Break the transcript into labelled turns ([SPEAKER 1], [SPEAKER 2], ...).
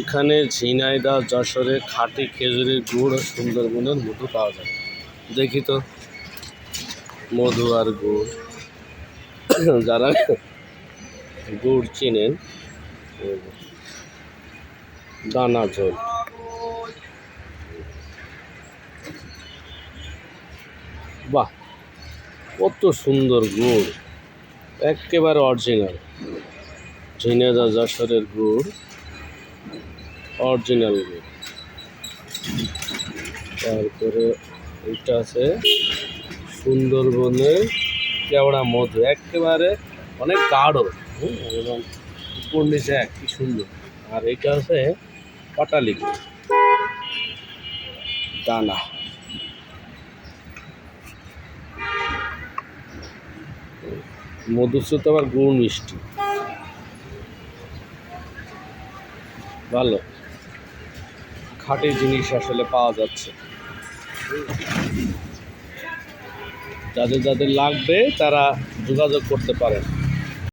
[SPEAKER 1] এখানে ঝিনাইদহ যশোরে খাঁটি খেজুরের গুড় ও সুন্দরবনের মধু পাওয়া যায়। দেখি তো মধু আর গুড়। যারা গুড় চিনেন, দানা ঝোল, বাহ কত সুন্দর গুড়, একেবারে অরিজিনাল ঝিনাইদহ যশোরের গুড়, অরিজিনাল গুড়। তারপরে এটা আছে সুন্দরবনের কেওড়া মধু, একেবারে অনেক গাঢ় এবং উপর নিচে এক, কি সুন্দর। আর এটা আছে পাটালি গুড়, দানা। মধুর সাথে আবার গুড় মিষ্টি, ভালো খাঁটি জিনিস আসলে পাওয়া যাচ্ছে। যাদের যাদের লাগবে তারা যোগাযোগ করতে পারেন।